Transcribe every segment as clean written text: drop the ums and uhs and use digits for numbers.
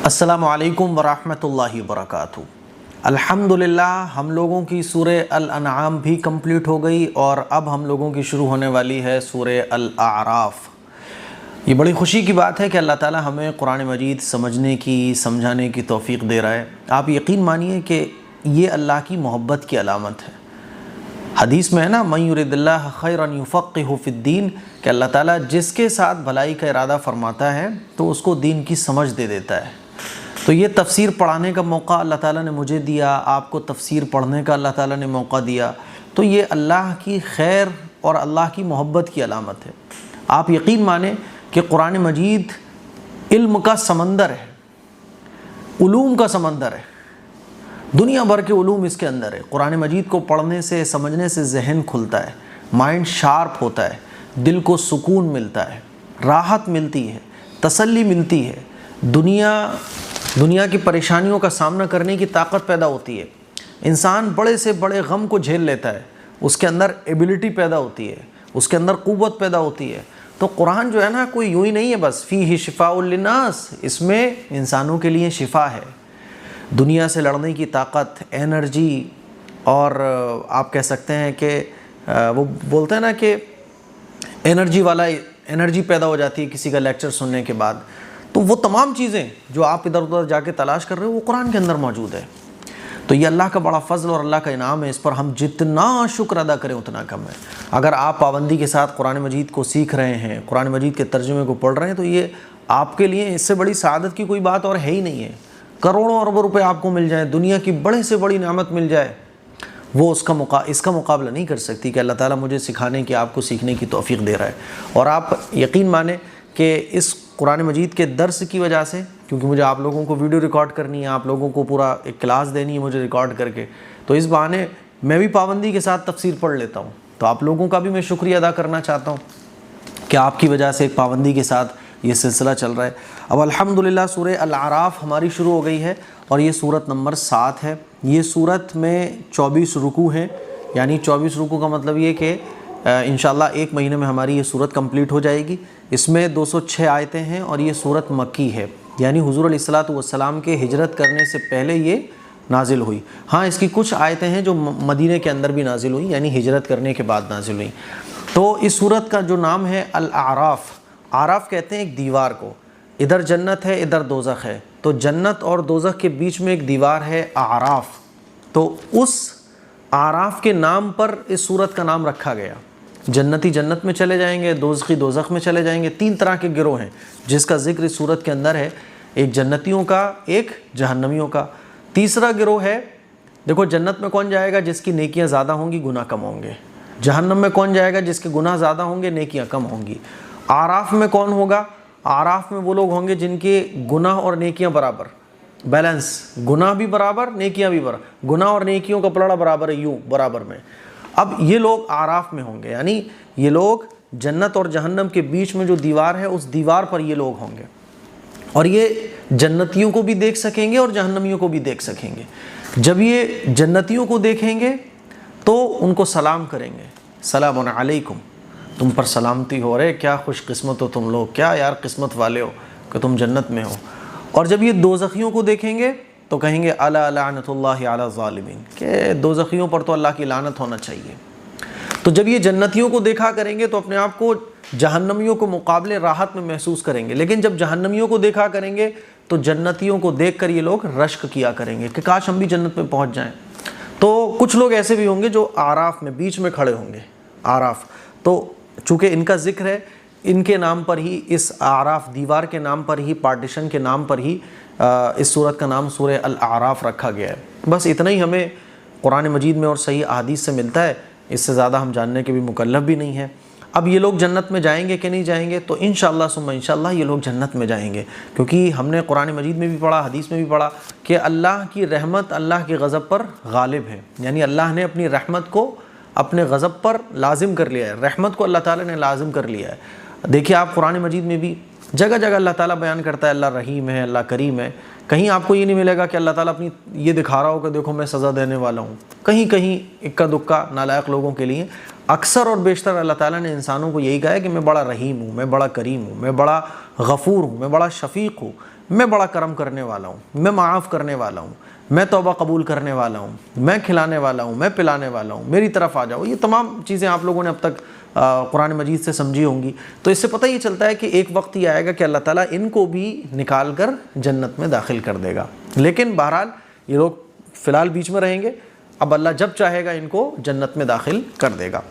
السلام علیکم ورحمۃ اللہ وبرکاتہ۔ الحمدللہ ہم لوگوں کی سورہ الانعام بھی کمپلیٹ ہو گئی اور اب ہم لوگوں کی شروع ہونے والی ہے سورہ الاعراف۔ یہ بڑی خوشی کی بات ہے کہ اللہ تعالی ہمیں قرآن مجید سمجھنے کی سمجھانے کی توفیق دے رہا ہے۔ آپ یقین مانیے کہ یہ اللہ کی محبت کی علامت ہے۔ حدیث میں ہے نا من یرد اللہ خیرا یفقہہ فی الدین، کہ اللہ تعالیٰ جس کے ساتھ بھلائی کا ارادہ فرماتا ہے تو اس کو دین کی سمجھ دے دیتا ہے۔ تو یہ تفسیر پڑھانے کا موقع اللہ تعالیٰ نے مجھے دیا، آپ کو تفسیر پڑھنے کا اللہ تعالیٰ نے موقع دیا، تو یہ اللہ کی خیر اور اللہ کی محبت کی علامت ہے۔ آپ یقین مانیں کہ قرآن مجید علم کا سمندر ہے، علوم کا سمندر ہے، دنیا بھر کے علوم اس کے اندر ہے۔ قرآن مجید کو پڑھنے سے سمجھنے سے ذہن کھلتا ہے، مائنڈ شارپ ہوتا ہے، دل کو سکون ملتا ہے، راحت ملتی ہے، تسلی ملتی ہے، دنیا کی پریشانیوں کا سامنا کرنے کی طاقت پیدا ہوتی ہے۔ انسان بڑے سے بڑے غم کو جھیل لیتا ہے، اس کے اندر ایبلٹی پیدا ہوتی ہے، اس کے اندر قوت پیدا ہوتی ہے۔ تو قرآن جو ہے نا کوئی یوں ہی نہیں ہے بس فیہ شفاء للناس، اس میں انسانوں کے لیے شفا ہے، دنیا سے لڑنے کی طاقت، انرجی، اور آپ کہہ سکتے ہیں کہ وہ بولتے ہیں نا کہ انرجی پیدا ہو جاتی ہے کسی کا لیکچر سننے کے بعد۔ تو وہ تمام چیزیں جو آپ ادھر ادھر جا کے تلاش کر رہے ہو وہ قرآن کے اندر موجود ہے۔ تو یہ اللہ کا بڑا فضل اور اللہ کا انعام ہے، اس پر ہم جتنا شکر ادا کریں اتنا کم ہے۔ اگر آپ پابندی کے ساتھ قرآن مجید کو سیکھ رہے ہیں، قرآن مجید کے ترجمے کو پڑھ رہے ہیں، تو یہ آپ کے لیے اس سے بڑی سعادت کی کوئی بات اور ہے ہی نہیں ہے۔ کروڑوں اربوں روپے آپ کو مل جائیں، دنیا کی بڑے سے بڑی نعمت مل جائے، وہ اس کا مقابلہ نہیں کر سکتی کہ اللہ تعالیٰ مجھے سکھانے کی، آپ کو سیکھنے کی توفیق دے رہا ہے۔ اور آپ یقین مانیں کہ اس قرآن مجید کے درس کی وجہ سے، کیونکہ مجھے آپ لوگوں کو ویڈیو ریکارڈ کرنی ہے، آپ لوگوں کو پورا ایک کلاس دینی ہے مجھے ریکارڈ کر کے، تو اس بہانے میں بھی پابندی کے ساتھ تفسیر پڑھ لیتا ہوں۔ تو آپ لوگوں کا بھی میں شکریہ ادا کرنا چاہتا ہوں کہ آپ کی وجہ سے ایک پابندی کے ساتھ یہ سلسلہ چل رہا ہے۔ اب الحمدللہ سورہ الاعراف ہماری شروع ہو گئی ہے اور یہ سورت نمبر 7 ہے۔ یہ سورت میں 24 رکوع ہیں، یعنی 24 رکوع کا مطلب یہ کہ انشاءاللہ ایک مہینے میں ہماری یہ سورت کمپلیٹ ہو جائے گی۔ اس میں 206 آیتیں ہیں اور یہ سورت مکی ہے، یعنی حضور علیہ الصلوۃ والسلام کے ہجرت کرنے سے پہلے یہ نازل ہوئی۔ ہاں اس کی کچھ آیتیں ہیں جو مدینہ کے اندر بھی نازل ہوئی، یعنی ہجرت کرنے کے بعد نازل ہوئی۔ تو اس سورت کا جو نام ہے الاعراف، اعراف کہتے ہیں ایک دیوار کو، ادھر جنت ہے ادھر دوزخ ہے، تو جنت اور دوزخ کے بیچ میں ایک دیوار ہے اعراف، تو اس اعراف کے نام پر اس سورت کا نام رکھا گیا۔ جنتی جنت میں چلے جائیں گے، دوزخی دوزخ میں چلے جائیں گے۔ 3 طرح کے گروہ ہیں جس کا ذکر اس سورت کے اندر ہے، ایک جنتیوں کا، ایک جہنمیوں کا۔ تیسرا گروہ ہے، دیکھو جنت میں کون جائے گا؟ جس کی نیکیاں زیادہ ہوں گی گناہ کم ہوں گے۔ جہنم میں کون جائے گا؟ جس کے گناہ زیادہ ہوں گے نیکیاں کم ہوں گی۔ اعراف میں کون ہوگا؟ اعراف میں وہ لوگ ہوں گے جن کے گناہ اور نیکیاں برابر، بیلنس، گناہ بھی برابر نیکیاں بھی برابر، گناہ اور نیکیوں کا پلڑا برابر ہے، یوں برابر میں۔ اب یہ لوگ اعراف میں ہوں گے، یعنی یہ لوگ جنت اور جہنم کے بیچ میں جو دیوار ہے اس دیوار پر یہ لوگ ہوں گے، اور یہ جنتیوں کو بھی دیکھ سکیں گے اور جہنمیوں کو بھی دیکھ سکیں گے۔ جب یہ جنتیوں کو دیکھیں گے تو ان کو سلام کریں گے، سلام علیکم، تم پر سلامتی ہو، رہے کیا خوش قسمت ہو تم لوگ، کیا یار قسمت والے ہو کہ تم جنت میں ہو۔ اور جب یہ دوزخیوں کو دیکھیں گے تو کہیں گے الا لعنت اللہ علی الظالمین، کہ دوزخیوں پر تو اللہ کی لعنت ہونا چاہیے۔ تو جب یہ جنتیوں کو دیکھا کریں گے تو اپنے آپ کو جہنمیوں کو مقابلے راحت میں محسوس کریں گے، لیکن جب جہنمیوں کو دیکھا کریں گے تو جنتیوں کو دیکھ کر یہ لوگ رشک کیا کریں گے کہ کاش ہم بھی جنت میں پہنچ جائیں۔ تو کچھ لوگ ایسے بھی ہوں گے جو اعراف میں بیچ میں کھڑے ہوں گے، اعراف، تو چونکہ ان کا ذکر ہے، ان کے نام پر ہی، اس اعراف دیوار کے نام پر ہی، پارٹیشن کے نام پر ہی اس سورت کا نام سورہ الاعراف رکھا گیا ہے۔ بس اتنا ہی ہمیں قرآن مجید میں اور صحیح احادیث سے ملتا ہے، اس سے زیادہ ہم جاننے کے بھی مکلف بھی نہیں ہیں۔ اب یہ لوگ جنت میں جائیں گے کہ نہیں جائیں گے؟ تو انشاءاللہ ثم انشاءاللہ یہ لوگ جنت میں جائیں گے، کیونکہ ہم نے قرآن مجید میں بھی پڑھا، حدیث میں بھی پڑھا کہ اللہ کی رحمت اللہ کے غضب پر غالب ہے، یعنی اللہ نے اپنی رحمت کو اپنے غضب پر لازم کر لیا ہے، رحمت کو اللہ تعالیٰ نے لازم کر لیا ہے۔ دیکھیے آپ قرآن مجید میں بھی جگہ جگہ اللہ تعالیٰ بیان کرتا ہے اللہ رحیم ہے، اللہ کریم ہے۔ کہیں آپ کو یہ نہیں ملے گا کہ اللہ تعالیٰ اپنی یہ دکھا رہا ہو کہ دیکھو میں سزا دینے والا ہوں، کہیں کہیں اکا دکا نالائق لوگوں کے لیے۔ اکثر اور بیشتر اللہ تعالیٰ نے انسانوں کو یہی کہا ہے کہ میں بڑا رحیم ہوں، میں بڑا کریم ہوں، میں بڑا غفور ہوں، میں بڑا شفیق ہوں، میں بڑا کرم کرنے والا ہوں، میں معاف کرنے والا ہوں، میں توبہ قبول کرنے والا ہوں، میں کھلانے والا ہوں، میں پلانے والا ہوں، میری طرف آ جاؤ. یہ تمام چیزیں آپ لوگوں نے اب تک قرآن مجید سے سمجھی ہوں گی. تو اس سے پتہ یہ چلتا ہے کہ ایک وقت یہ آئے گا کہ اللہ تعالیٰ ان کو بھی نکال کر جنت میں داخل کر دے گا. لیکن بہرحال یہ لوگ فی الحال بیچ میں رہیں گے، اب اللہ جب چاہے گا ان کو جنت میں داخل کر دے گا.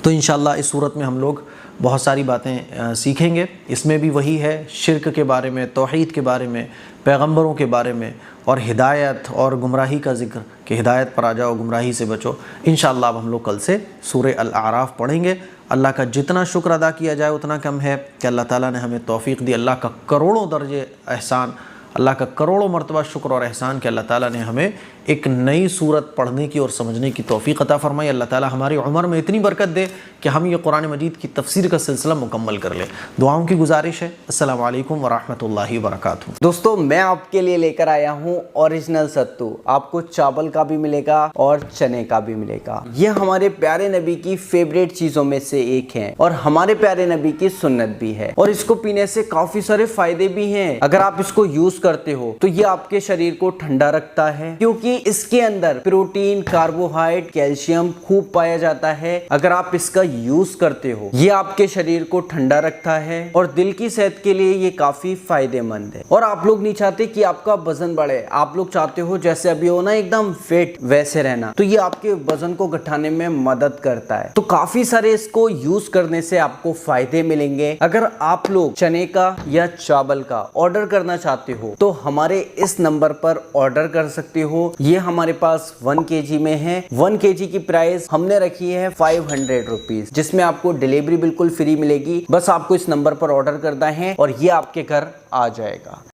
تو انشاءاللہ اس صورت میں ہم لوگ بہت ساری باتیں سیکھیں گے. اس میں بھی وہی ہے، شرک کے بارے میں، توحید کے بارے میں، پیغمبروں کے بارے میں، اور ہدایت اور گمراہی کا ذکر کہ ہدایت پر آ جاؤ، گمراہی سے بچو. انشاءاللہ اب ہم لوگ کل سے سورہ الاعراف پڑھیں گے. اللہ کا جتنا شکر ادا کیا جائے اتنا کم ہے کہ اللہ تعالیٰ نے ہمیں توفیق دی. اللہ کا کروڑوں درجے احسان، اللہ کا کروڑوں مرتبہ شکر اور احسان کہ اللہ تعالیٰ نے ہمیں ایک نئی صورت پڑھنے کی اور سمجھنے کی توفیق عطا فرمائی. اللہ تعالیٰ ہماری عمر میں اتنی برکت دے کہ ہم یہ قرآن مجید کی تفسیر کا سلسلہ مکمل کر لیں. دعاؤں کی گزارش ہے. السلام علیکم ورحمۃ اللہ وبرکاتہ. دوستو میں آپ کے لیے لے کر آیا ہوں اوریجنل ستو. آپ کو چاول کا بھی ملے گا اور چنے کا بھی ملے گا. یہ ہمارے پیارے نبی کی فیوریٹ چیزوں میں سے ایک ہے اور ہمارے پیارے نبی کی سنت بھی ہے، اور اس کو پینے سے کافی سارے فائدے بھی ہیں. اگر آپ اس کو یوز کرتے ہو تو یہ آپ کے شریر کو ٹھنڈا رکھتا ہے، کیونکہ اس کے اندر پروٹین، کاربوہائیڈریٹ، کیلشیم خوب پایا جاتا ہے. اگر آپ اس کا یوز کرتے ہو یہ آپ کے شریر کو ٹھنڈا رکھتا ہے اور دل کی صحت کے لیے یہ کافی فائدے مند ہے. اور آپ لوگ نہیں چاہتے کہ آپ کا وزن بڑھے، آپ لوگ چاہتے ہو جیسے ابھی ہو نا ایک دم فٹ ویسے رہنا، تو یہ آپ کے وزن کو گھٹانے میں مدد کرتا ہے. تو کافی سارے اس کو یوز کرنے سے آپ کو فائدے ملیں گے. اگر آپ لوگ چنے کا یا چاول کا آرڈر کرنا چاہتے ہو تو ہمارے اس نمبر پر آرڈر کر سکتے ہو. یہ ہمارے پاس 1 kg میں ہے. 1 kg کی پرائس ہم نے رکھی ہے 500 روپیز، جس میں آپ کو ڈیلیوری بالکل فری ملے گی. بس آپ کو اس نمبر پر آرڈر کرنا ہے اور یہ آپ کے گھر آ جائے گا.